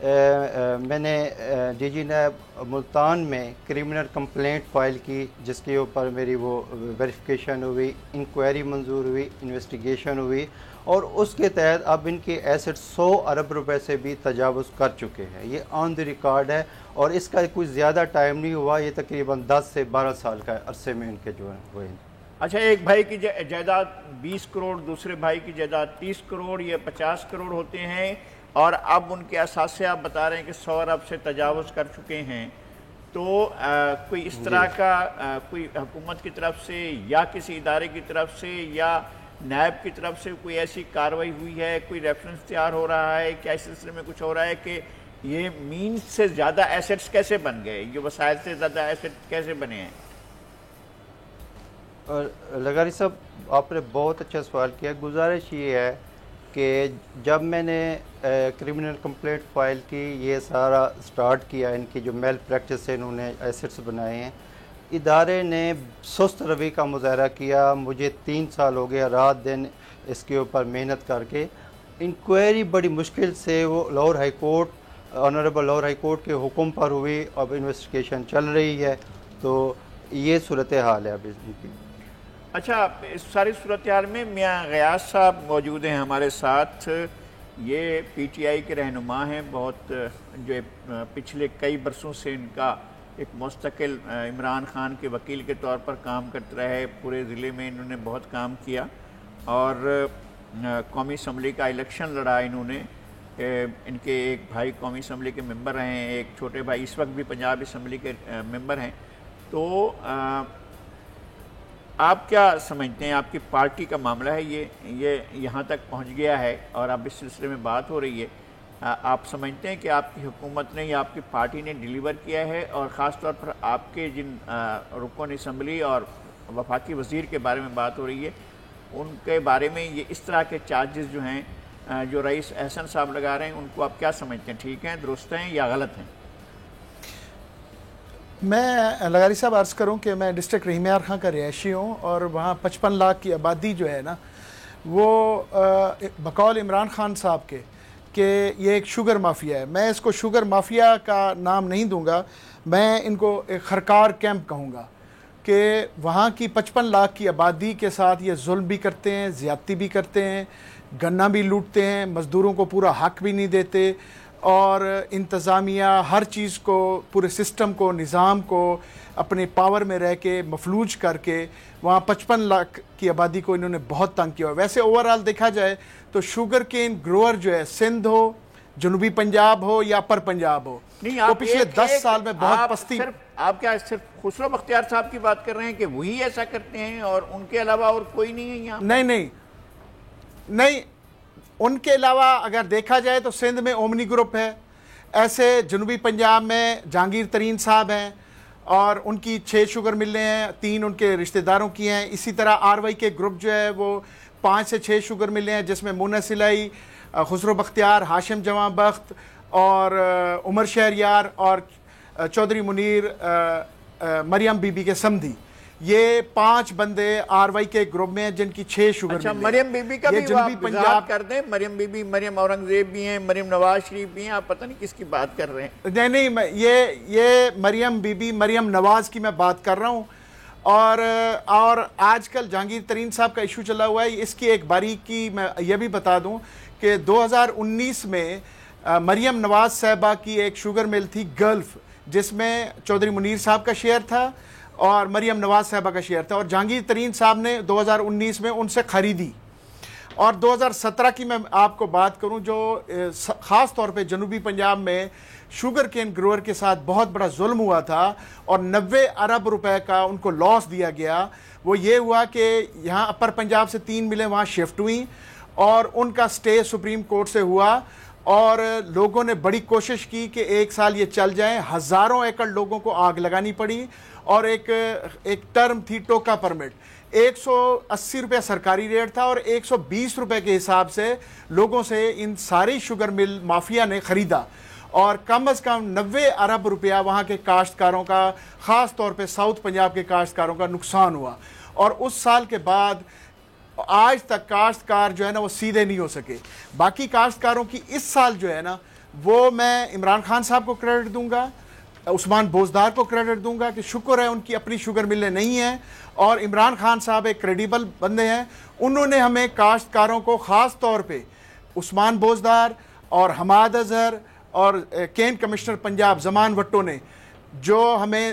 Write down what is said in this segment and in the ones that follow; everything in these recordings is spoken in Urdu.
میں نے ڈی جی نیب ملتان میں کرمنل کمپلینٹ فائل کی، جس کے اوپر میری وہ ویریفیکیشن ہوئی، انکوائری منظور ہوئی، انویسٹیگیشن ہوئی، اور اس کے تحت اب ان کے ایسٹ 100 ارب روپے سے بھی تجاوز کر چکے ہیں۔ یہ آن دی ریکارڈ ہے، اور اس کا کوئی زیادہ ٹائم نہیں ہوا، یہ تقریباً 10 سے 12 سال کا عرصے میں ان کے جو ہیں ہوئے ہیں۔ اچھا، ایک بھائی کی جائیداد 20 کروڑ، دوسرے بھائی کی جائیداد 30 کروڑ، یہ 50 کروڑ ہوتے ہیں، اور اب ان کے اثاثے آپ بتا رہے ہیں کہ 100 ارب سے تجاوز کر چکے ہیں۔ تو کوئی اس طرح کا کوئی حکومت کی طرف سے یا کسی ادارے کی طرف سے یا نیب کی طرف سے کوئی ایسی کارروائی ہوئی ہے، کوئی ریفرنس تیار ہو رہا ہے، کیا اس سلسلے میں کچھ ہو رہا ہے کہ یہ مینز سے زیادہ ایسٹس کیسے بن گئے، یہ وسائل سے زیادہ ایسٹ کیسے بنے ہیں؟ لغاری صاحب، آپ نے بہت اچھا سوال کیا۔ گزارش یہ ہے کہ جب میں نے کرمنل کمپلینٹ فائل کی، یہ سارا سٹارٹ کیا، ان کی جو میل پریکٹس سے انہوں نے ایسٹس بنائے ہیں، ادارے نے سست روی کا مظاہرہ کیا۔ مجھے 3 سال ہو گیا رات دن اس کے اوپر محنت کر کے، انکوائری بڑی مشکل سے وہ Lahore high court, honourable Lahore high court کے حکم پر ہوئی، اب انویسٹیگیشن چل رہی ہے، تو یہ صورتحال ہے اب ان کی۔ اچھا، اس ساری صورتحال میں میاں غیاث صاحب موجود ہیں ہمارے ساتھ، یہ پی ٹی آئی کے رہنما ہیں، بہت جو پچھلے کئی برسوں سے ان کا ایک مستقل عمران خان کے وکیل کے طور پر کام کرتے رہے، پورے ضلع میں انہوں نے بہت کام کیا، اور قومی اسمبلی کا الیکشن لڑا انہوں نے۔ ان کے ایک بھائی قومی اسمبلی کے ممبر ہیں، ایک چھوٹے بھائی اس وقت بھی پنجاب اسمبلی کے ممبر ہیں۔ تو آپ کیا سمجھتے ہیں، آپ کی پارٹی کا معاملہ ہے یہ یہاں تک پہنچ گیا ہے اور اب اس سلسلے میں بات ہو رہی ہے، آپ سمجھتے ہیں کہ آپ کی حکومت نے یا آپ کی پارٹی نے ڈیلیور کیا ہے، اور خاص طور پر آپ کے جن رکن اسمبلی اور وفاقی وزیر کے بارے میں بات ہو رہی ہے، ان کے بارے میں یہ اس طرح کے چارجز جو ہیں جو رئیس احسن صاحب لگا رہے ہیں، ان کو آپ کیا سمجھتے ہیں، ٹھیک ہیں، درست ہیں یا غلط ہیں؟ میں لغاری صاحب عرض کروں کہ میں ڈسٹرکٹ رحیم یار خان کا رہائشی ہوں، اور وہاں 55 لاکھ کی آبادی جو ہے نا، وہ بقول عمران خان صاحب کے کہ یہ ایک شوگر مافیا ہے۔ میں اس کو شوگر مافیا کا نام نہیں دوں گا، میں ان کو ایک خرکار کیمپ کہوں گا، کہ وہاں کی 55 لاکھ کی آبادی کے ساتھ یہ ظلم بھی کرتے ہیں، زیادتی بھی کرتے ہیں، گنا بھی لوٹتے ہیں، مزدوروں کو پورا حق بھی نہیں دیتے، اور انتظامیہ ہر چیز کو، پورے سسٹم کو، نظام کو اپنے پاور میں رہ کے مفلوج کر کے وہاں 55 لاکھ کی آبادی کو انہوں نے بہت تنگ کیا۔ ویسے اوورآل دیکھا جائے تو شوگر کین گروور جو ہے، سندھ ہو، جنوبی پنجاب ہو یا اپر پنجاب ہو، وہ پچھلے 10 سال میں بہت پستی۔ آپ کیا صرف خسرو بختیار صاحب کی بات کر رہے ہیں کہ وہی ایسا کرتے ہیں اور ان کے علاوہ اور کوئی نہیں ہے یہاں؟ نہیں، ان کے علاوہ اگر دیکھا جائے تو سندھ میں اومنی گروپ ہے، ایسے جنوبی پنجاب میں جہانگیر ترین صاحب ہیں، اور ان کی 6 شوگر ملیں ہیں، 3 ان کے رشتہ داروں کی ہیں۔ اسی طرح آر وائی کے گروپ جو ہے وہ 5 سے 6 شوگر ملیں ہیں، جس میں مونا سلائی، خسرو بختیار، ہاشم جوان بخت، اور عمر شہریار، اور چودھری منیر، مریم بی بی کے سمدھی، یہ 5 بندے آر وائی کے گروپ میں ہیں جن کی 6 شوگر ملیں۔ اچھا، مریم بی بی کا بھی آپ وضاحت کر دیں۔ مریم بی بی، مریم اورنگزیب بھی ہیں، مریم نواز شریف بھی ہیں، آپ پتہ نہیں کس کی بات کر رہے ہیں۔ نہیں، یہ مریم بی بی، مریم نواز کی میں بات کر رہا ہوں۔ اور آج کل جہانگیر ترین صاحب کا ایشو چلا ہوا ہے، اس کی ایک باریکی میں یہ بھی بتا دوں کہ 2019 میں مریم نواز صاحبہ کی ایک شوگر مل تھی گلف، جس میں چودھری منیر صاحب کا شیئر تھا اور مریم نواز صاحبہ کا شیئر تھا، اور جہانگیر ترین صاحب نے 2019 میں ان سے خریدی۔ اور 2017 کی میں آپ کو بات کروں، جو خاص طور پہ جنوبی پنجاب میں شوگر کین گروور کے ساتھ بہت بڑا ظلم ہوا تھا اور 90 ارب روپے کا ان کو لاس دیا گیا، وہ یہ ہوا کہ یہاں اپر پنجاب سے 3 ملیں وہاں شفٹ ہوئیں، اور ان کا سٹے سپریم کورٹ سے ہوا، اور لوگوں نے بڑی کوشش کی کہ 1 سال یہ چل جائیں، ہزاروں ایکڑ لوگوں کو آگ لگانی پڑی، اور ایک ٹرم تھی ٹوکا پرمٹ، 180 روپے سرکاری ریٹ تھا، اور 120 روپے کے حساب سے لوگوں سے ان ساری شوگر مل مافیا نے خریدا، اور کم از کم 90 ارب روپیہ وہاں کے کاشتکاروں کا، خاص طور پہ ساؤتھ پنجاب کے کاشتکاروں کا نقصان ہوا۔ اور اس سال کے بعد آج تک کاشتکار جو ہے نا وہ سیدھے نہیں ہو سکے۔ باقی کاشتکاروں کی اس سال جو ہے نا وہ میں عمران خان صاحب کو کریڈٹ دوں گا, عثمان بوزدار کو کریڈٹ دوں گا کہ شکر ہے ان کی اپنی شوگر ملیں نہیں ہیں, اور عمران خان صاحب ایک کریڈیبل بندے ہیں. انہوں نے ہمیں کاشتکاروں کو خاص طور پہ عثمان بوزدار اور حماد اظہر اور کین کمشنر پنجاب زمان وٹو نے جو ہمیں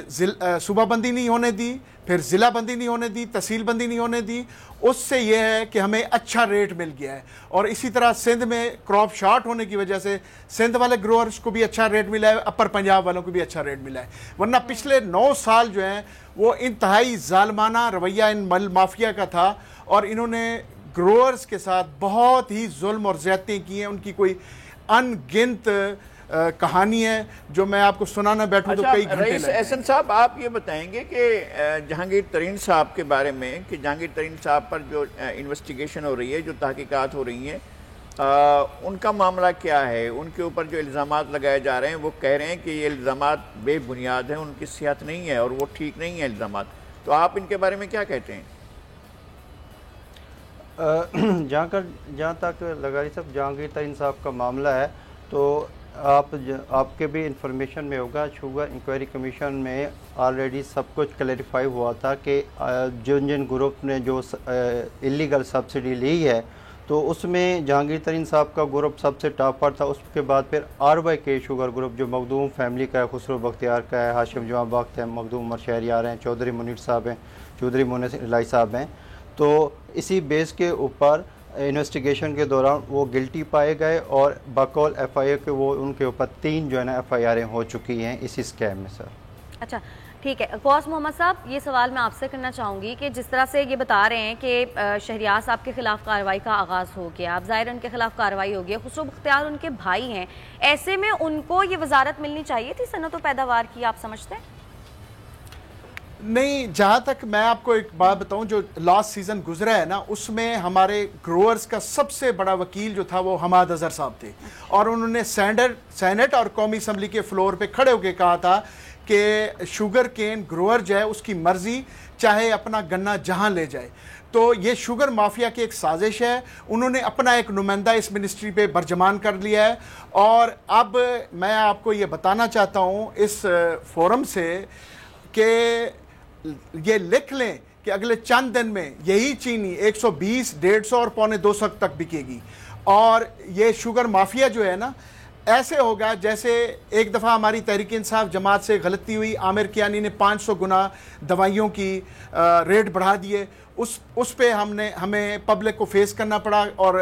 صوبہ بندی نہیں ہونے دی, پھر ضلع بندی نہیں ہونے دی, تحصیل بندی نہیں ہونے دی, اس سے یہ ہے کہ ہمیں اچھا ریٹ مل گیا ہے. اور اسی طرح سندھ میں کراپ شارٹ ہونے کی وجہ سے سندھ والے گروورز کو بھی اچھا ریٹ ملا ہے, اپر پنجاب والوں کو بھی اچھا ریٹ ملا ہے. ورنہ پچھلے 9 سال جو ہیں وہ انتہائی ظالمانہ رویہ ان مل مافیا کا تھا, اور انہوں نے گروورز کے ساتھ بہت ہی ظلم اور زیادتیاں کی ہیں. ان کی کوئی ان گنت کہانی ہے جو میں آپ کو سنانا بیٹھوں تو کئی گھنٹے رئیس احسن صاحب, آپ یہ بتائیں گے کہ جہانگیر ترین صاحب کے بارے میں, کہ جہانگیر ترین صاحب پر جو انویسٹیگیشن ہو رہی ہے, جو تحقیقات ہو رہی ہیں, ان کا معاملہ کیا ہے؟ ان کے اوپر جو الزامات لگائے جا رہے ہیں وہ کہہ رہے ہیں کہ یہ الزامات بے بنیاد ہیں, ان کی صحت نہیں ہے اور وہ ٹھیک نہیں ہیں الزامات. تو آپ ان کے بارے میں کیا کہتے ہیں؟ جہاں تک لغاری صاحب جہانگیر ترین صاحب کا معاملہ ہے تو آپ کے بھی انفارمیشن میں ہوگا, شوگر انکوائری کمیشن میں آلریڈی سب کچھ کلیریفائی ہوا تھا کہ جن گروپ نے جو اللیگل سبسڈی لی ہے تو اس میں جہانگیر ترین صاحب کا گروپ سب سے ٹاپ پر تھا. اس کے بعد پھر RYK شوگر گروپ جو مخدوم فیملی کا ہے, خسرو بختیار کا ہے, ہاشم جمعہ بخت ہے, مخدوم عمر شہریار ہیں, چودھری منیر صاحب ہیں, چودھری مونس الہی صاحب ہیں. تو اسی بیس کے اوپر انویسٹیگیشن کے دوران وہ گلٹی پائے گئے اور بقول FIA کے وہ ان کے اوپر 3 جو ہے نا FIRیں ہو چکی ہیں اسی اسکیم میں. سر اچھا ٹھیک ہے. غوث محمد صاحب, یہ سوال میں آپ سے کرنا چاہوں گی کہ جس طرح سے یہ بتا رہے ہیں کہ شہریار صاحب کے خلاف کارروائی کا آغاز ہو گیا, اب ظاہر ان کے خلاف کارروائی ہو گئی, خسرو بختیار ان کے بھائی ہیں, ایسے میں ان کو یہ وزارت ملنی چاہیے تھی صنعت و پیداوار کی, آپ سمجھتے ہیں؟ نہیں, جہاں تک میں آپ کو ایک بات بتاؤں, جو لاسٹ سیزن گزرا ہے نا اس میں ہمارے گروورز کا سب سے بڑا وکیل جو تھا وہ حماد اظہر صاحب تھے, اور انہوں نے سینٹ اور قومی اسمبلی کے فلور پہ کھڑے ہو کے کہا تھا کہ شوگر کین گروور جو ہے اس کی مرضی, چاہے اپنا گنا جہاں لے جائے. تو یہ شوگر مافیا کی ایک سازش ہے, انہوں نے اپنا ایک نمائندہ اس منسٹری پہ برجمان کر لیا ہے. اور اب میں آپ کو یہ بتانا چاہتا ہوں اس فورم سے کہ یہ لکھ لیں کہ اگلے چند دن میں یہی چینی 120, 150 اور 250 تک بکے گی. اور یہ شوگر مافیا جو ہے نا ایسے ہوگا جیسے ایک دفعہ ہماری تحریک انصاف جماعت سے غلطی ہوئی, عامر کیانی نے 500 گنا دوائیوں کی ریٹ بڑھا دیے, اس پہ ہمیں پبلک کو فیس کرنا پڑا اور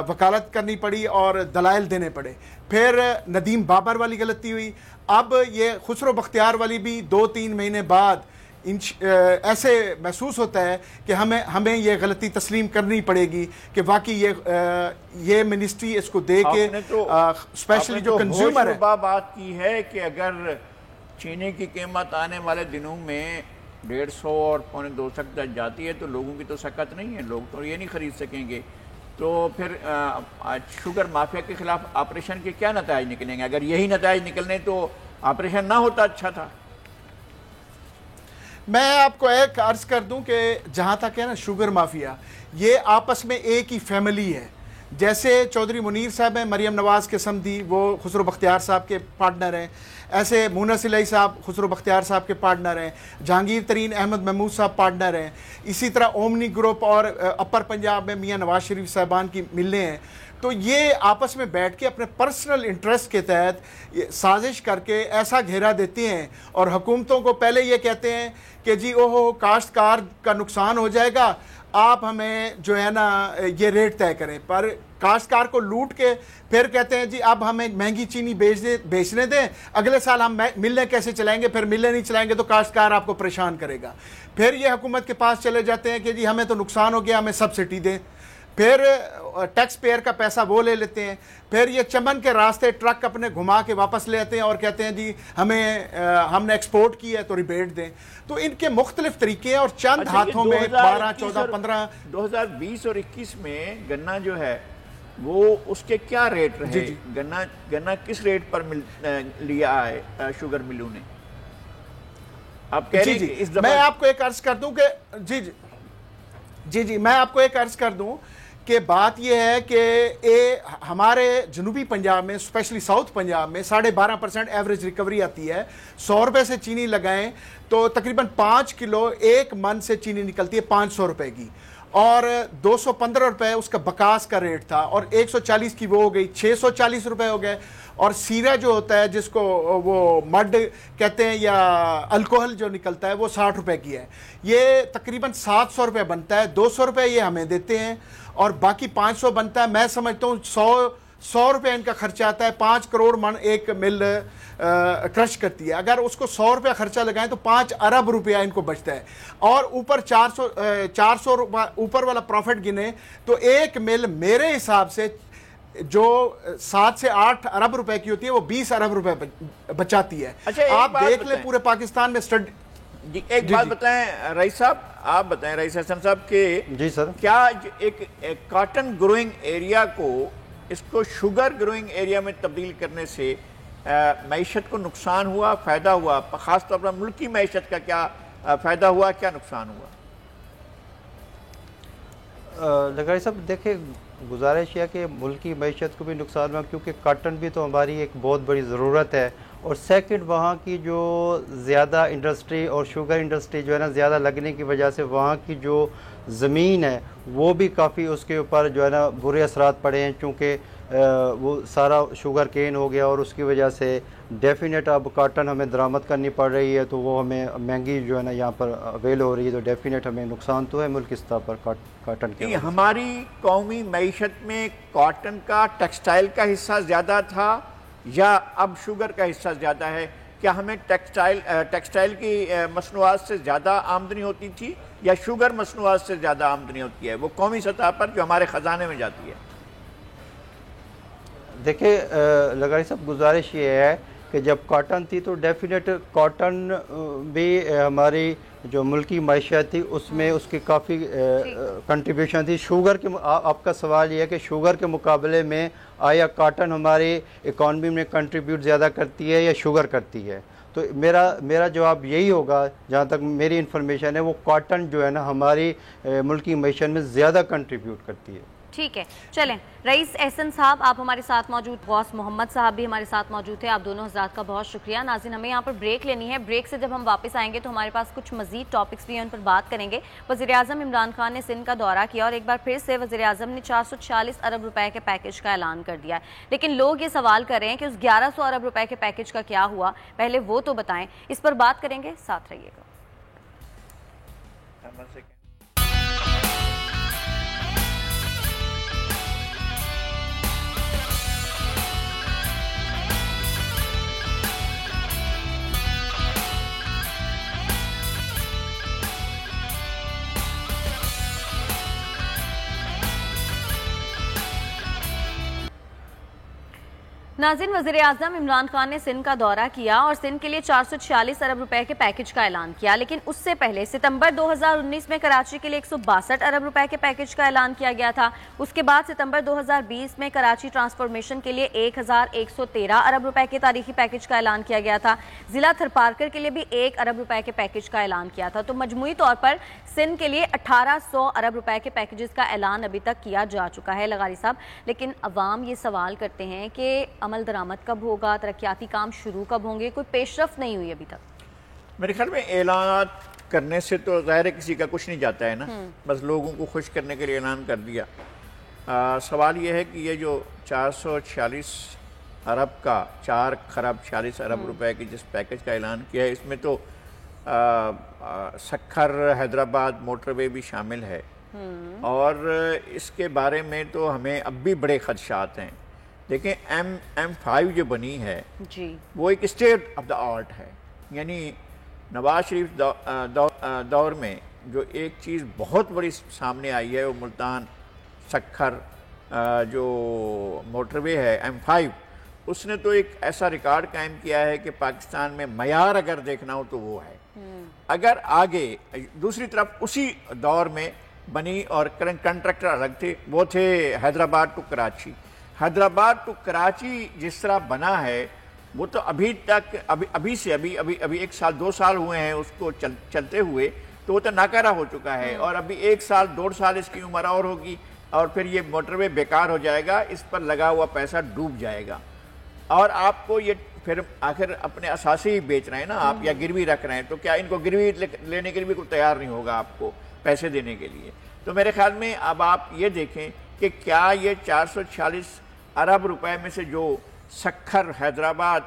وکالت کرنی پڑی اور دلائل دینے پڑے. پھر ندیم بابر والی غلطی ہوئی, اب یہ خسرو بختیار والی بھی 2-3 مہینے بعد ایسے محسوس ہوتا ہے کہ ہمیں یہ غلطی تسلیم کرنی پڑے گی کہ واقعی یہ منسٹری اس کو دے کے اسپیشلی جو کنزیومر ہے. بات کی ہے کہ اگر چینی کی قیمت آنے والے دنوں میں 150 اور 250 تک جاتی ہے تو لوگوں کی تو سکت نہیں ہے, لوگ تو یہ نہیں خرید سکیں گے. تو پھر شوگر مافیا کے خلاف آپریشن کے کیا نتائج نکلیں گے؟ اگر یہی نتائج نکلنے تو آپریشن نہ ہوتا اچھا تھا. میں آپ کو ایک عرض کر دوں کہ جہاں تک ہے نا شوگر مافیا, یہ آپس میں ایک ہی فیملی ہے. جیسے چودھری منیر صاحب ہیں مریم نواز کے سمدھی, وہ خسرو بختیار صاحب کے پارٹنر ہیں, ایسے مونس الہی صاحب خسرو بختیار صاحب کے پارٹنر ہیں, جہانگیر ترین احمد محمود صاحب پارٹنر ہیں, اسی طرح اومنی گروپ اور اپر پنجاب میں میاں نواز شریف صاحبان کی ملیں ہیں. تو یہ آپس میں بیٹھ کے اپنے پرسنل انٹرسٹ کے تحت سازش کر کے ایسا گھیرا دیتے ہیں اور حکومتوں کو پہلے یہ کہتے ہیں کہ جی اوہو کاشتکار کا نقصان ہو جائے گا, آپ ہمیں جو ہے نا یہ ریٹ طے کریں, پر کاشتکار کو لوٹ کے پھر کہتے ہیں جی اب ہمیں مہنگی چینی بیچنے دیں, اگلے سال ہم ملیں کیسے چلائیں گے, پھر ملیں نہیں چلائیں گے تو کاشتکار آپ کو پریشان کرے گا. پھر یہ حکومت کے پاس چلے جاتے ہیں کہ جی ہمیں تو نقصان ہو گیا, ہمیں سبسڈی دیں, پھر ٹیکس پیئر کا پیسہ وہ لے لیتے ہیں, پھر یہ چمن کے راستے ٹرک اپنے گھما کے واپس لے آتے ہیں اور کہتے ہیں جی ہم نے ایکسپورٹ کی ہے تو ریبیٹ دیں. تو ان کے مختلف طریقے ہیں اور چند ہاتھوں میں 12, 14, 15 2020 اور 21 میں گنا جو ہے وہ اس کے کیا ریٹ رہے؟ گنا کس ریٹ پر لیا ہے شوگر ملوں نے؟ آپ کہہ رہے ہیں میں آپ کو ایک عرض کر دوں کہ جی میں آپ کو ایک عرض کر دوں کہ بات یہ ہے کہ ہمارے جنوبی پنجاب میں اسپیشلی ساؤتھ پنجاب میں 12.5% ایوریج ریکوری آتی ہے. 100 روپے سے چینی لگائیں تو تقریباً 5 کلو ایک من سے چینی نکلتی ہے 500 روپے کی, اور 215 روپے اس کا بکاس کا ریٹ تھا, اور 140 کی وہ ہو گئی 640 روپے ہو گئے. اور سیرا جو ہوتا ہے جس کو وہ مڈ کہتے ہیں یا الکوہل جو نکلتا ہے وہ 60 روپے کی ہے. یہ تقریباً 700 روپے بنتا ہے. 200 روپے یہ ہمیں دیتے ہیں اور باقی 500 بنتا ہے. میں سمجھتا ہوں 100 روپے ان کا خرچہ آتا ہے. 5 کروڑ من ایک مل کرش کرتی ہے. اگر اس کو 100 روپے خرچہ لگائیں تو 5 ارب روپیہ ان کو بچتا ہے, اور اوپر 400 روپے اوپر والا پروفٹ گنے تو ایک مل میرے حساب سے جو 7 سے 8 ارب روپے کی ہوتی ہے وہ 20 ارب روپے بچاتی ہے. آپ دیکھ لیں پورے پاکستان میں ایک بات بتائیں رئیس صاحب, آپ بتائیں رئیس حسن صاحب کہ جی سر, کیا ایک کاٹن گروئنگ ایریا کو اس کو شوگر گروئنگ ایریا میں تبدیل کرنے سے معیشت کو نقصان ہوا, فائدہ ہوا؟ خاص طور پر ملکی معیشت کا کیا فائدہ ہوا, کیا نقصان ہوا؟ لگائی صاحب دیکھیں, گزارش ہے کہ ملکی معیشت کو بھی نقصان ہوا کیونکہ کاٹن بھی تو ہماری ایک بہت بڑی ضرورت ہے, اور سیکنڈ وہاں کی جو زیادہ انڈسٹری اور شوگر انڈسٹری جو ہے نا زیادہ لگنے کی وجہ سے وہاں کی جو زمین ہے وہ بھی کافی اس کے اوپر جو ہے نا برے اثرات پڑے ہیں, چونکہ وہ سارا شوگر کین ہو گیا اور اس کی وجہ سے ڈیفینیٹ اب کاٹن ہمیں درآمد کرنی پڑ رہی ہے, تو وہ ہمیں مہنگی جو ہے نا یہاں پر اویل ہو رہی ہے, تو ڈیفینیٹ ہمیں نقصان تو ہے ملک کی سطح پر کاٹن کے. ہماری قومی معیشت میں کاٹن کا ٹیکسٹائل کا حصہ زیادہ تھا یا اب شوگر کا حصہ زیادہ ہے؟ کیا ہمیں ٹیکسٹائل کی مصنوعات سے زیادہ آمدنی ہوتی تھی یا شوگر مصنوعات سے زیادہ آمدنی ہوتی ہے وہ قومی سطح پر جو ہمارے خزانے میں جاتی ہے؟ دیکھیں لگاری صاحب, گزارش یہ ہے کہ جب کاٹن تھی تو ڈیفینیٹ کاٹن بھی ہماری جو ملکی معیشت تھی اس میں اس کی کافی کنٹریبیوشن تھی. شوگر کے آپ کا سوال یہ ہے کہ شوگر کے مقابلے میں آیا کاٹن ہماری اکانومی میں کنٹریبیوٹ زیادہ کرتی ہے یا شوگر کرتی ہے؟ تو میرا جواب یہی ہوگا, جہاں تک میری انفارمیشن ہے, وہ کاٹن جو ہے نا ہماری ملکی معیشت میں زیادہ کنٹریبیوٹ کرتی ہے. ٹھیک ہے, چلیں رئیس احسن صاحب آپ ہمارے ساتھ موجود, غوث محمد صاحب بھی ہمارے ساتھ موجود تھے, آپ دونوں حضرات کا بہت شکریہ. ناظرین ہمیں یہاں پر بریک لینی ہے, بریک سے جب ہم واپس آئیں گے تو ہمارے پاس کچھ مزید ٹاپکس بھی ہیں, ان پر بات کریں گے. وزیراعظم عمران خان نے سندھ کا دورہ کیا اور ایک بار پھر سے وزیراعظم نے 446 ارب روپے کے پیکج کا اعلان کر دیا ہے, لیکن لوگ یہ سوال کر رہے ہیں کہ اس 1100 ارب روپے کے پیکج کا کیا ہوا, پہلے وہ تو بتائیں. اس پر بات کریں گے, ساتھ رہیے گا. ناظرین وزیراعظم عمران خان نے سندھ کا دورہ کیا اور سندھ کے لیے 446 ارب روپے کے پیکج کا اعلان کیا, لیکن اس سے پہلے ستمبر 2019 میں کراچی کے لیے 162 ارب روپے کے پیکج کا اعلان کیا گیا تھا. اس کے بعد ستمبر 2020 میں کراچی ٹرانسفارمیشن کے لیے 1113 ارب روپے کے تاریخی پیکج کا اعلان کیا گیا تھا. ضلع تھرپارکر کے لیے بھی 1 ارب روپے کے پیکج کا اعلان کیا تھا. تو مجموعی طور پر سندھ کے لیے 1800 ارب روپے کے پیکجز کا اعلان ابھی تک کیا جا چکا ہے لغاری صاحب. لیکن عوام یہ سوال کرتے ہیں کہ عمل درآمد کب ہوگا, ترقیاتی کام شروع کب ہوں گے, کوئی پیش رفت نہیں ہوئی ابھی تک. میرے خیال میں اعلانات کرنے سے تو ظاہر ہے کسی کا کچھ نہیں جاتا ہے نا, بس لوگوں کو خوش کرنے کے لیے اعلان کر دیا. سوال یہ ہے کہ یہ جو 446 ارب کا 4 خراب 46 ارب روپے کی جس پیکج کا اعلان کیا ہے, اس میں تو سکھر حیدرآباد موٹر وے بھی شامل ہے, اور اس کے بارے میں تو ہمیں اب بھی بڑے خدشات ہیں. دیکھیں M5 جو بنی ہے وہ ایک اسٹیٹ آف دا آرٹ ہے, یعنی نواز شریف دور میں جو ایک چیز بہت بڑی سامنے آئی ہے وہ ملتان سکھر جو موٹر وے ہے M5, اس نے تو ایک ایسا ریکارڈ قائم کیا ہے کہ پاکستان میں معیار اگر دیکھنا ہو تو وہ ہے. اگر آگے دوسری طرف اسی دور میں بنی اور کنٹریکٹر الگ تھے, وہ تھے حیدرآباد ٹو کراچی. حیدرآباد ٹو کراچی جس طرح بنا ہے وہ تو ابھی تک ابھی 1 سال 2 سال ہوئے ہیں اس کو چلتے ہوئے, تو وہ تو ناکارہ ہو چکا ہے, اور ابھی 1 سال 1.5 سال اس کی عمر اور ہوگی اور پھر یہ موٹر وے بیکار ہو جائے گا, اس پر لگا ہوا پیسہ ڈوب جائے گا, اور آپ کو یہ پھر آخر اپنے اثاثے ہی بیچ رہے ہیں نا آپ, یا گروی رکھ رہے ہیں, تو کیا ان کو گروی لینے کے لیے بھی کوئی تیار نہیں ہوگا آپ کو پیسے دینے کے لیے. تو میرے خیال میں اب آپ یہ دیکھیں کہ کیا یہ 446 ارب روپے میں سے جو سکھر حیدرآباد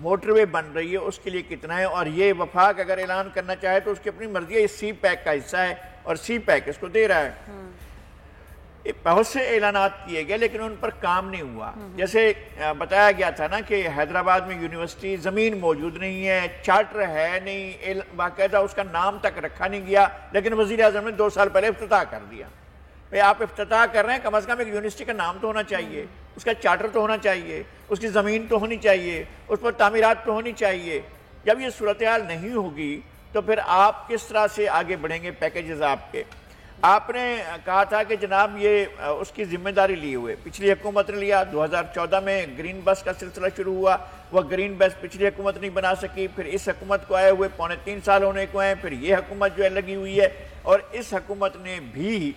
موٹر وے بن رہی ہے اس کے لیے کتنا ہے, اور یہ وفاق اگر اعلان کرنا چاہے تو اس کی اپنی مرضی ہے, یہ سی پیک کا حصہ ہے اور سی پیک اس کو دے رہا ہے. بہت سے اعلانات کیے گئے لیکن ان پر کام نہیں ہوا. جیسے بتایا گیا تھا نا کہ حیدرآباد میں یونیورسٹی زمین موجود نہیں ہے, چارٹر ہے نہیں, باقاعدہ اس کا نام تک رکھا نہیں گیا, لیکن وزیر اعظم نے 2 سال پہلے افتتاح کر دیا. بھئی آپ افتتاح کر رہے ہیں, کم از کم ایک یونیورسٹی کا نام تو ہونا چاہیے, اس کا چارٹر تو ہونا چاہیے, اس کی زمین تو ہونی چاہیے, اس پر تعمیرات تو ہونی چاہیے. جب یہ صورتحال نہیں ہوگی تو پھر آپ کس طرح سے آگے بڑھیں گے پیکیجز آپ کے. آپ نے کہا تھا کہ جناب یہ اس کی ذمہ داری لیے ہوئے پچھلی حکومت نے لیا. 2014 میں گرین بس کا سلسلہ شروع ہوا, وہ گرین بس پچھلی حکومت نہیں بنا سکی, پھر اس حکومت کو آئے ہوئے 3.25 سال ہونے کو ہیں, پھر یہ حکومت جو ہے لگی ہوئی ہے, اور اس حکومت نے بھی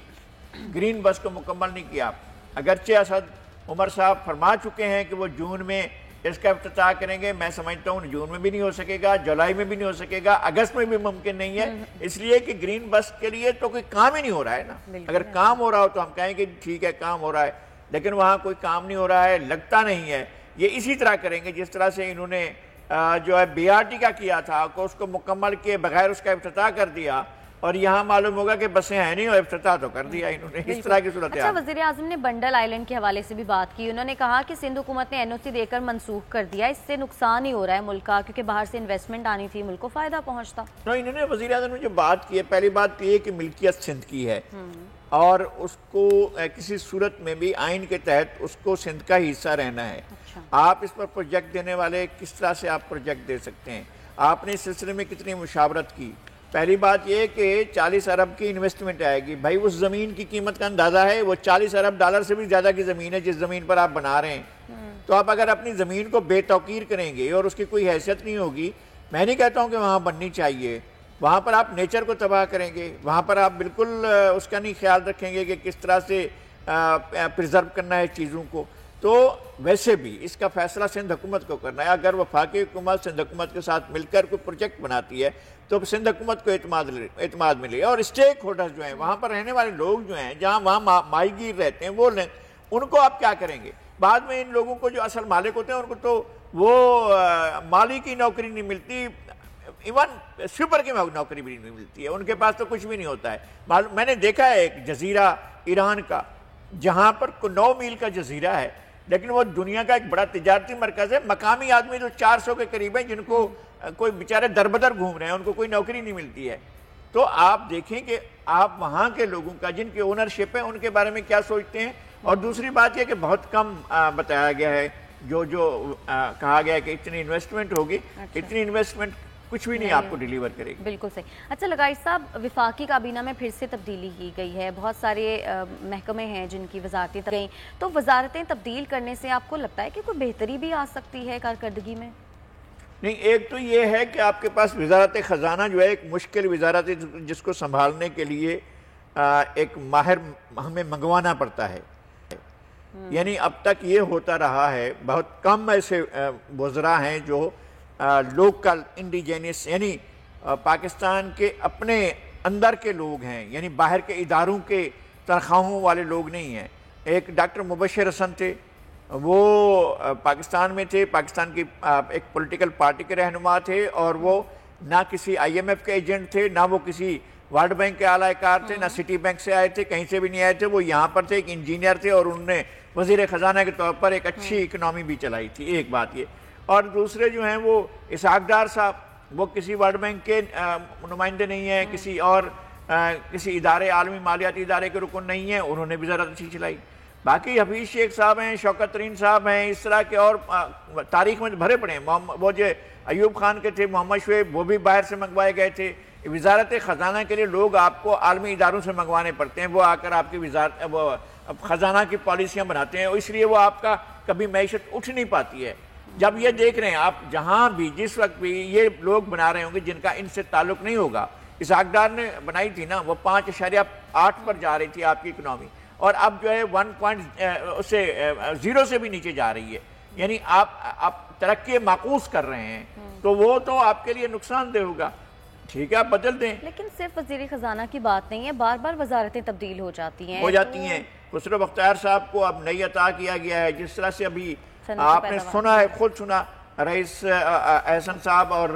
گرین بس کو مکمل نہیں کیا. اگرچہ اسد عمر صاحب فرما چکے ہیں کہ وہ جون میں اس کا افتتاح کریں گے, میں سمجھتا ہوں جون میں بھی نہیں ہو سکے گا, جولائی میں بھی نہیں ہو سکے گا, اگست میں بھی ممکن نہیں ہے, اس لیے کہ گرین بس کے لیے تو کوئی کام ہی نہیں ہو رہا ہے نا. اگر کام ہو رہا ہو تو ہم کہیں کہ ٹھیک ہے کام ہو رہا ہے, لیکن وہاں کوئی کام نہیں ہو رہا ہے, لگتا نہیں ہے. یہ اسی طرح کریں گے جس طرح سے انہوں نے جو ہے بی آر ٹی کا کیا تھا, کہ اس کو مکمل کیے بغیر اس کا افتتاح کر دیا, اور یہاں معلوم ہوگا کہ بسیں ہیں نہیں اور افتتاح تو کر دیا انہوں نے. اس طرح کی صورت ہے. اچھا, وزیر اعظم نے بنڈل آئیلینڈ کے حوالے سے بھی بات کی. انہوں نے کہا کہ سندھ حکومت نے این او سی دے کر منسوخ کر دیا, اس سے نقصان ہی ہو رہا ہے ملک کا, کیونکہ باہر سے انویسٹمنٹ آنی تھی, ملک کو فائدہ پہنچتا. انہوں نے وزیر اعظم نے جو بات کی ہے, پہلی بات یہ ہے کہ ملکیت سندھ کی ہے, اور اس کو کسی صورت میں بھی آئین کے تحت اس کو سندھ کا ہی حصہ رہنا ہے. آپ اس پر پروجیکٹ دینے والے کس طرح سے آپ پروجیکٹ دے سکتے ہیں, آپ نے اس سلسلے میں کتنی مشاورت کی. پہلی بات یہ کہ 40 ارب کی انویسٹمنٹ آئے گی. بھائی اس زمین کی قیمت کا اندازہ ہے, وہ 40 ارب ڈالر سے بھی زیادہ کی زمین ہے جس زمین پر آپ بنا رہے ہیں. تو آپ اگر اپنی زمین کو بے توقیر کریں گے اور اس کی کوئی حیثیت نہیں ہوگی, میں نہیں کہتا ہوں کہ وہاں بننی چاہیے, وہاں پر آپ نیچر کو تباہ کریں گے, وہاں پر آپ بالکل اس کا نہیں خیال رکھیں گے کہ کس طرح سے پریزرو کرنا ہے چیزوں کو. تو ویسے بھی اس کا فیصلہ سندھ حکومت کو کرنا ہے. اگر وفاقی حکومت سندھ حکومت کے ساتھ مل کر کوئی پروجیکٹ بناتی ہے تو سندھ حکومت کو اعتماد ملے, اور اسٹیک ہولڈرز جو ہیں, وہاں پر رہنے والے لوگ جو ہیں, جہاں وہاں ماہی گیر رہتے ہیں, وہ لیں, ان کو آپ کیا کریں گے. بعد میں ان لوگوں کو جو اصل مالک ہوتے ہیں ان کو تو وہ مالی کی نوکری نہیں ملتی, ایون سپر کی نوکری بھی نہیں ملتی ہے, ان کے پاس تو کچھ بھی نہیں ہوتا ہے. میں نے دیکھا ہے ایک جزیرہ ایران کا, جہاں پر 9 میل کا جزیرہ ہے, لیکن وہ دنیا کا ایک بڑا تجارتی مرکز ہے. مقامی آدمی جو 400 کے قریب ہیں, جن کو کوئی بیچارے دربدر گھوم رہے ہیں, ان کو کوئی نوکری نہیں ملتی ہے. تو آپ دیکھیں کہ آپ وہاں کے لوگوں کا, جن کی اونرشپ ہے, ان کے بارے میں کیا سوچتے ہیں. اور دوسری بات یہ کہ بہت کم بتایا گیا ہے, جو کہا گیا ہے کہ اتنی انویسٹمنٹ ہوگی. اتنی انویسٹمنٹ کچھ بھی نہیں آپ کو ڈیلیور کرے گی. بالکل صحیح. اچھا لغاری صاحب, وفاقی کابینہ میں پھر سے تبدیلی کی گئی ہے, بہت سارے محکمے ہیں جن کی وزارتیں گئیں, تو وزارتیں تبدیل کرنے سے آپ کو لگتا ہے کہ کوئی بہتری بھی آ سکتی ہے کارکردگی میں؟ نہیں, ایک تو یہ ہے کہ آپ کے پاس وزارت خزانہ جو ہے ایک مشکل وزارت ہے, جس کو سنبھالنے کے لیے ایک ماہر ہمیں منگوانا پڑتا ہے. یعنی اب تک یہ ہوتا رہا ہے, بہت کم ایسے وزراء ہیں جو لوکل انڈیجینس, یعنی پاکستان کے اپنے اندر کے لوگ ہیں, یعنی باہر کے اداروں کے تنخواہوں والے لوگ نہیں ہیں. ایک ڈاکٹر مبشر حسن تھے, وہ پاکستان میں تھے, پاکستان کی ایک پولیٹیکل پارٹی کے رہنما تھے, اور وہ نہ کسی آئی ایم ایف کے ایجنٹ تھے, نہ وہ کسی ورلڈ بینک کے اعلی کار تھے, نہ سٹی بینک سے آئے تھے, کہیں سے بھی نہیں آئے تھے. وہ یہاں پر تھے, ایک انجینئر تھے, اور انہوں نے وزیر خزانہ کے طور پر ایک اچھی اکنامی بھی چلائی تھی. ایک بات یہ. اور دوسرے جو ہیں وہ اسحاق ڈار صاحب, وہ کسی ورلڈ بینک کے نمائندے نہیں ہیں, کسی ادارے, عالمی مالیاتی ادارے کے رکن نہیں ہیں, انہوں نے بھی ذرا اچھی چلائی. باقی حفیظ شیخ صاحب ہیں, شوکت ترین صاحب ہیں, اس طرح کے اور تاریخ میں بھرے پڑے ہیں. وہ جو ایوب خان کے تھے, محمد شعیب, وہ بھی باہر سے منگوائے گئے تھے. وزارت خزانہ کے لیے لوگ آپ کو عالمی اداروں سے منگوانے پڑتے ہیں, وہ آ کر آپ کی خزانہ کی پالیسیاں بناتے ہیں, اس لیے وہ آپ کا کبھی معیشت اٹھ نہیں پاتی ہے. جب یہ دیکھ رہے ہیں آپ, جہاں بھی جس وقت بھی یہ لوگ بنا رہے ہوں گے جن کا ان سے تعلق نہیں ہوگا. اسحاق ڈار نے بنائی تھی نا, وہ 5.8 پر جا رہی تھی آپ کی اکنامی. اور اب جو ہے 1.0 سے بھی نیچے جا رہی ہے، یعنی آپ ترقی معکوس کر رہے ہیں، تو وہ تو آپ کے لیے نقصان دہ ہوگا. ٹھیک ہے آپ بدل دیں. لیکن صرف وزیر خزانہ کی بات نہیں ہے، بار بار وزارتیں تبدیل ہو جاتی ہیں. خسرو بختیار صاحب کو اب نئی عطا کیا گیا ہے، جس طرح سے ابھی آپ نے سنا ہے، خود سنا رئیس احسن صاحب اور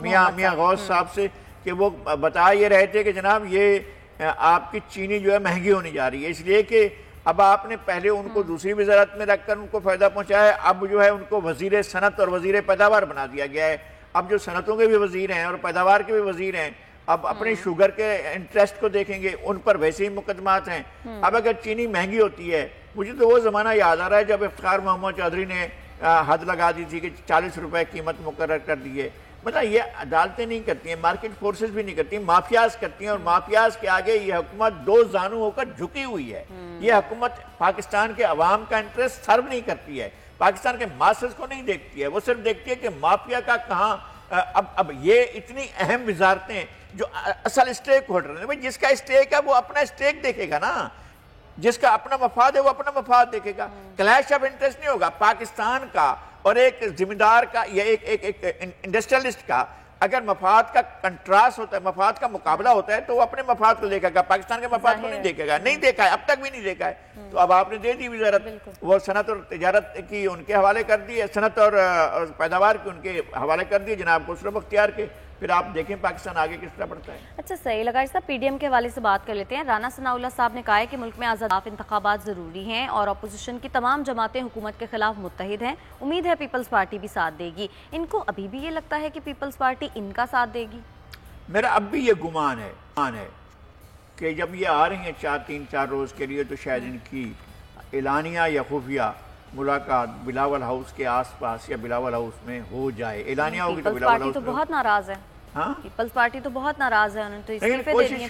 میاں غوث صاحب سے کہ وہ بتا یہ رہے تھے کہ جناب یہ آپ کی چینی جو ہے مہنگی ہونے جا رہی ہے، اس لیے کہ اب آپ نے پہلے ان کو دوسری وزارت میں رکھ کر ان کو فائدہ پہنچایا ہے، اب جو ہے ان کو وزیر صنعت اور وزیر پیداوار بنا دیا گیا ہے. اب جو صنعتوں کے بھی وزیر ہیں اور پیداوار کے بھی وزیر ہیں، اب اپنے شوگر کے انٹرسٹ کو دیکھیں گے، ان پر ویسے ہی مقدمات ہیں. اب اگر چینی مہنگی ہوتی ہے، مجھے تو وہ زمانہ یاد آ رہا ہے جب افتخار محمد چودھری نے حد لگا دی تھی کہ 40 روپے قیمت مقرر کر دی ہے. مطلب یہ عدالتیں نہیں کرتی ہیں، مارکیٹ فورسز بھی نہیں کرتی، مافیاز کرتی ہیں، اور مافیاز کے آگے یہ حکومت دو زانو ہو کر جھکی ہوئی ہے. یہ حکومت پاکستان کے عوام کا انٹرسٹ سرو نہیں کرتی ہے، پاکستان کے ماسز کو نہیں دیکھتی ہے، وہ صرف دیکھتی ہے کہ مافیا کا کہاں. اب یہ اتنی اہم وزارتیں جو اصل اسٹیک ہولڈر ہیں، جس کا اسٹیک ہے وہ اپنا اسٹیک دیکھے گا نا، جس کا اپنا مفاد ہے وہ اپنا مفاد دیکھے گا. کلیش آف انٹرسٹ نہیں ہوگا. پاکستان کا اور ایک ذمہ دار کا یا ایک انڈسٹریلسٹ کا اگر مفاد کا کنٹراس ہوتا ہے، مفاد کا مقابلہ ہوتا ہے، تو وہ اپنے مفاد کو دیکھے گا، پاکستان کے مفاد کو نہیں دیکھے گا. نہیں دیکھا ہے، اب تک بھی نہیں دیکھا ہے. تو اب آپ نے دے دی وزارت، وہ صنعت اور تجارت کی ان کے حوالے کر دی ہے، صنعت اور پیداوار کی ان کے حوالے کر دی جناب خسرو بختیار کے. پھر آپ دیکھیں پاکستان آگے کس طرح بڑھتا ہے. اچھا صحیح لگا صاحب. پی ڈی ایم کے حوالے سے بات کر لیتے ہیں. رانا ثناء اللہ صاحب نے کہا ہے کہ ملک میں آزاد انتخابات ضروری ہیں اور اپوزیشن کی تمام جماعتیں حکومت کے خلاف متحد ہیں. امید ہے پیپلز پارٹی بھی ساتھ دے گی. ان کو ابھی بھی یہ لگتا ہے کہ پیپلز پارٹی ان کا ساتھ دے گی؟ میرا اب بھی یہ گمان ہے کہ جب یہ آ رہی ہیں 3-4 روز کے لیے، تو شاید ان کی اعلانیہ یا خفیہ ملاقات بلاول ہاؤس کے آس پاس یا بلاول ہاؤس میں ہو جائے. اعلانیہ ہوگی تو بلاول ہاؤس تو بہت ناراض ہے. ہاں پیپلز پارٹی تو بہت ناراض ہے، انہوں نے تو استعفے دے دیے.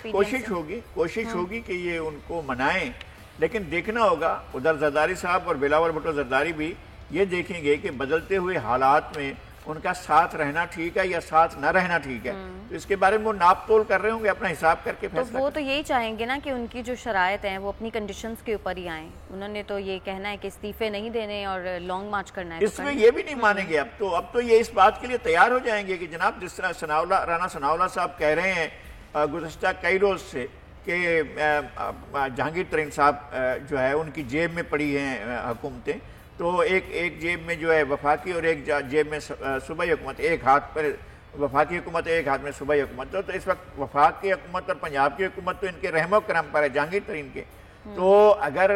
کوشش ہوگی کہ یہ ان کو منائیں، لیکن دیکھنا ہوگا ادھر زرداری صاحب اور بلاول بھٹو زرداری بھی یہ دیکھیں گے کہ بدلتے ہوئے حالات میں ان کا ساتھ رہنا ٹھیک ہے یا ساتھ نہ رہنا ٹھیک ہے. تو اس کے بارے میں وہ ناپ تول کر رہے ہوں گے، اپنا حساب کر کے فیصلہ. تو وہ تو یہی چاہیں گے نا کہ ان کی جو شرائط ہیں وہ اپنی کنڈیشنز کے اوپر ہی آئیں. انہوں نے تو یہ کہنا ہے کہ استعفے نہیں دینے اور لانگ مارچ کرنا ہے. اس میں یہ بھی نہیں مانیں گے. اب تو یہ اس بات کے لیے تیار ہو جائیں گے کہ جناب جس طرح رانا ثناء اللہ صاحب کہہ رہے ہیں گزشتہ کئی روز سے کہ جہانگیر ترین صاحب جو ہے ان کی جیب میں پڑی ہیں حکومتیں، تو ایک جیب میں جو ہے وفاقی اور ایک جیب میں صوبائی حکومت، ایک ہاتھ پر وفاقی حکومت ایک ہاتھ میں صوبائی حکومت. تو اس وقت وفاق کی حکومت اور پنجاب کی حکومت تو ان کے رحم و کرم پر ہے، جہانگیر ترین کے. تو اگر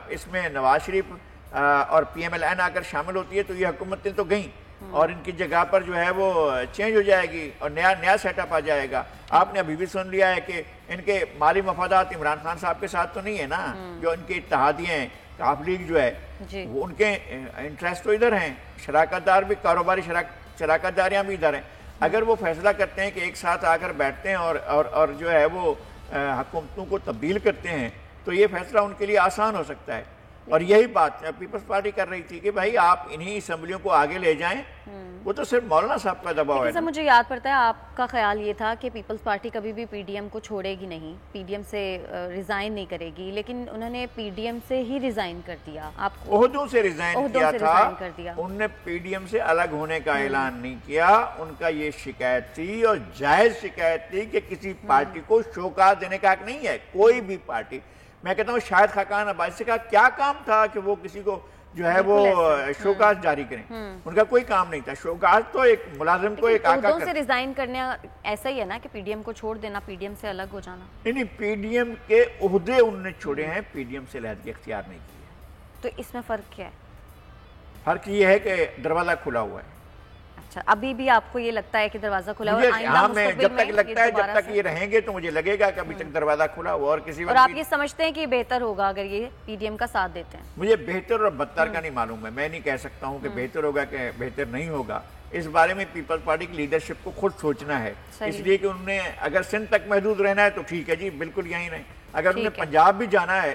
اس میں نواز شریف اور پی ایم ایل این آ کر شامل ہوتی ہے تو یہ حکومتیں تو گئیں، اور ان کی جگہ پر جو ہے وہ چینج ہو جائے گی اور نیا سیٹ اپ آ جائے گا. آپ نے ابھی بھی سن لیا ہے کہ ان کے مالی مفادات عمران خان صاحب کے ساتھ تو نہیں ہے نا. جو ان کے اتحادیے ہیں، کاف لیگ جو ہے، وہ ان کے انٹرسٹ تو ادھر ہیں، شراکت دار بھی، کاروباری شراکت داریاں بھی ادھر ہیں. اگر وہ فیصلہ کرتے ہیں کہ ایک ساتھ آ کر بیٹھتے ہیں اور جو ہے وہ حکومتوں کو تبدیل کرتے ہیں، تو یہ فیصلہ ان کے لیے آسان ہو سکتا ہے. اور یہی بات پیپلز پارٹی کر رہی تھی کہ بھائی آپ انہی اسمبلیوں کو آگے لے جائیں. وہ تو صرف مولانا صاحب کا دباؤ ہے. مجھے یاد پڑتا ہے آپ کا خیال یہ تھا کہ پیپلز پارٹی کبھی بھی پی ڈی ایم کو چھوڑے گی نہیں، پی ڈی ایم سے ریزائن نہیں کرے گی، لیکن انہوں نے پی ڈی ایم سے ہی ریزائن کر دیا. آپ عہدوں سے ریزائن کیا تھا. انہوں نے پی ڈی ایم سے الگ ہونے کا اعلان نہیں کیا. ان کا یہ شکایت تھی اور جائز شکایت تھی کہ کسی پارٹی کو شوکاز دینے کا حق نہیں ہے. کوئی بھی پارٹی، میں کہتا ہوں شاہد خاقان عباسی سے کہا کیا کام تھا کہ وہ کسی کو جو ہے وہ شوکاز جاری کریں. ان کا کوئی کام نہیں تھا. شوکاز تو ایک ملازم کو ایک آقا سے ریزائن کرنا ایسا ہی ہے نا کہ پی ڈی ایم کو چھوڑ دینا، پی ڈی ایم سے الگ ہو جانا. نہیں، پی ڈی ایم کے عہدے انہوں نے چھوڑے ہیں، پی ڈی ایم سے علیحدگی اختیار نہیں کی ہے. تو اس میں فرق کیا ہے؟ فرق یہ ہے کہ دروازہ کھلا ہوا ہے. اچھا، ابھی بھی آپ کو یہ لگتا ہے کہ دروازہ کھلا ہوا ہے؟ جب تک لگتا ہے، جب تک یہ رہیں گے تو مجھے لگے گا کہ ابھی تک دروازہ کھلا ہوا. اور آپ یہ سمجھتے ہیں کہ بہتر ہوگا اگر یہ پی ڈی ایم کا ساتھ دیتے ہیں؟ مجھے بہتر اور بدتر کا نہیں معلوم ہے. میں نہیں کہہ سکتا ہوں کہ بہتر ہوگا کہ بہتر نہیں ہوگا. اس بارے میں پیپلز پارٹی کی لیڈرشپ کو خود سوچنا ہے. اس لیے کہ انہوں نے اگر سندھ تک محدود رہنا ہے تو ٹھیک ہے جی، بالکل یہیں رہیں. اگر انہیں پنجاب بھی جانا ہے